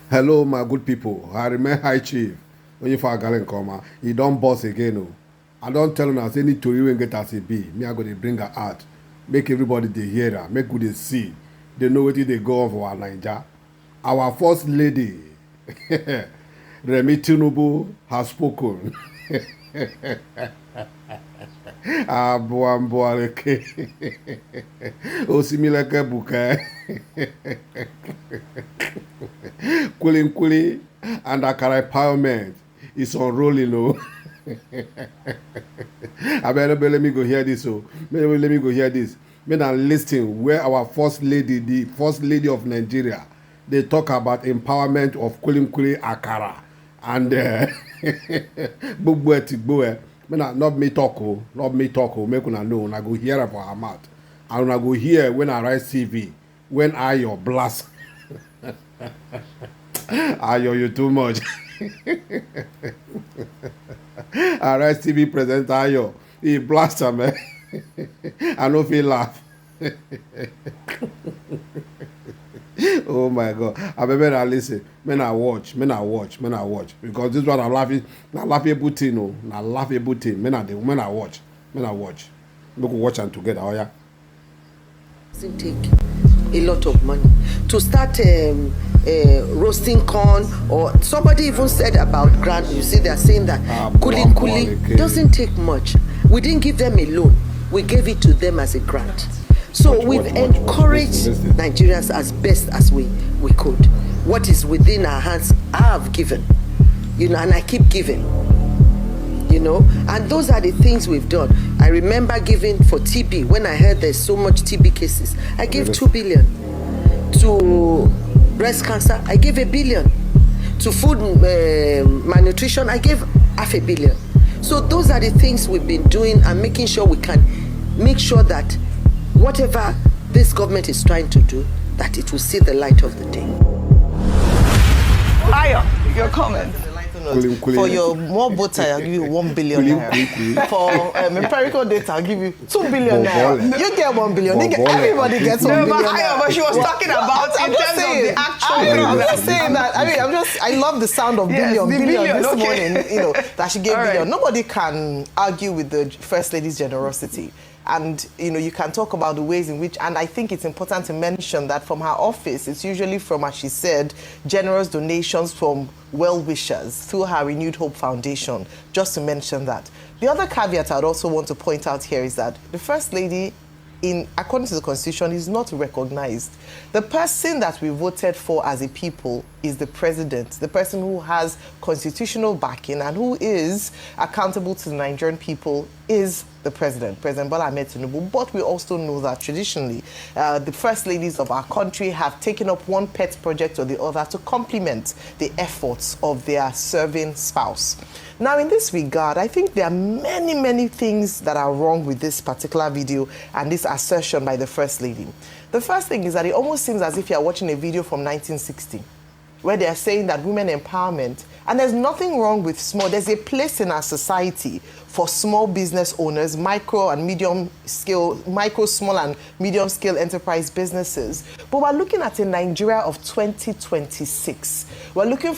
Hello, my good people. I remain High Chief. When you for Galen Koma, he don't boss again. Oh. I don't tell him as any to you and get as it be. Me, I go to bring her out. Make everybody they hear her. Make good they see. They know what they go on for our Niger. Our first lady, Remi Tinubu, has spoken. Boy, O simileke buke. Kuli and Akara empowerment is unrolling. Oh. I better let me go hear this. Oh, maybe let me go hear this. May I listen where our first lady, the first lady of Nigeria, they talk about empowerment of Kuli Akara and Bugwe. Not me talk, make una know. I go hear for her mouth. And I go hear when I write CV, when Ayo blast. Ayo, you too much. I write CV presenter Ayo. He blast her, man. I no feel laugh. Oh my God. I better listen. Men I watch. Because this one I'm laughing. Not laughable thing, no. Not laughable thing. Men I watch. Look watch them together, oh yeah. Doesn't take a lot of money to start roasting corn, or somebody even said about grant. You see, they're saying that kuli doesn't take much. We didn't give them a loan. We gave it to them as a grant. So we've encouraged Nigerians as best as we could. What is within our hands, I have given, and I keep giving, and those are the things we've done. I remember giving for TB when I heard there's so much TB cases. I gave 2 billion. To breast cancer, I gave 1 billion. To food malnutrition, I gave 500 million. So those are the things we've been doing and making sure we can make sure that whatever this government is trying to do, that it will see the light of the day. Ayo, your comment. For your more votes, I'll give you 1 billion naira. For empirical data, I'll give you 2 billion naira. You get 1 billion. Everybody gets 1 billion naira. But she was talking about in terms of the actual. I'm just saying that. I love the sound of billion this morning. That she gave billion. Nobody can argue with the First Lady's generosity. And, you can talk about the ways in which, and I think it's important to mention that from her office, it's usually from, as she said, generous donations from well-wishers through her Renewed Hope Foundation, just to mention that. The other caveat I'd also want to point out here is that the First Lady, according to the Constitution, is not recognized. The person that we voted for as a people is the president, the person who has constitutional backing and who is accountable to the Nigerian people is the President Bola Ahmed Tinubu. But we also know that traditionally, the First Ladies of our country have taken up one pet project or the other to complement the efforts of their serving spouse. Now, in this regard, I think there are many, many things that are wrong with this particular video and this assertion by the First Lady. The first thing is that it almost seems as if you're watching a video from 1960, where they're saying that women empowerment, and there's nothing wrong with small. There's a place in our society for small business owners, micro, small, and medium scale enterprise businesses. But we're looking at a Nigeria of 2026. We're looking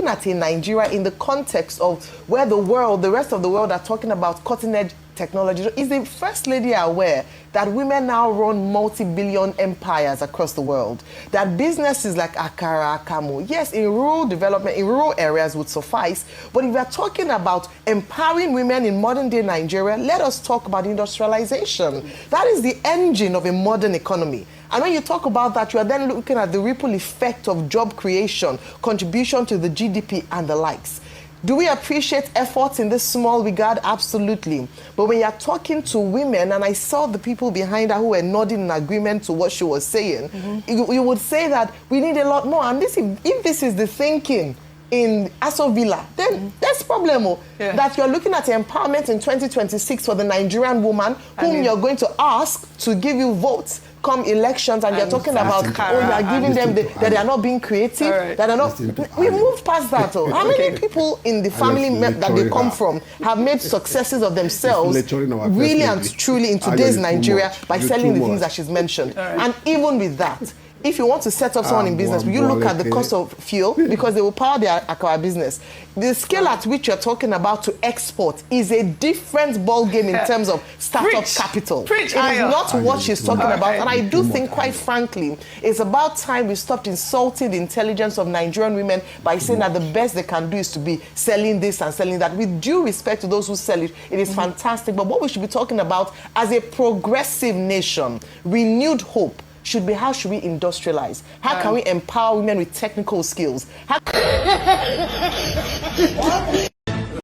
at a Nigeria in the context of where the rest of the world are talking about cutting edge technology. Is the First Lady aware that women now run multi-billion empires across the world? That businesses like Akara, Akamu, yes, in rural development, in rural areas would suffice, but if we are talking about empowering women in modern-day Nigeria, let us talk about industrialization. That is the engine of a modern economy. And when you talk about that, you are then looking at the ripple effect of job creation, contribution to the GDP, and the likes. Do we appreciate efforts in this small regard? Absolutely. But when you're talking to women, and I saw the people behind her who were nodding in agreement to what she was saying, you would say that we need a lot more. And if this is the thinking in Aso Villa, then that's a problem. That you're looking at empowerment in 2026 for the Nigerian woman whom you're going to ask to give you votes come elections, and you're talking about, you're giving them that they are not being creative, that are not. We moved past that. How many people in the family that they come from have made successes of themselves, really and truly, in today's Nigeria by selling the things that she's mentioned? And even with that, if you want to set up someone in business, will you look at the cost of fuel? Because they will power their Aqua business. The scale at which you're talking about to export is a different ball game in terms of startup capital. It is not what she's talking about. And I do think, quite frankly, it's about time we stopped insulting the intelligence of Nigerian women by saying that the best they can do is to be selling this and selling that. With due respect to those who sell it, it is fantastic. But what we should be talking about as a progressive nation, renewed hope, should be how should we industrialize? How can we empower women with technical skills? How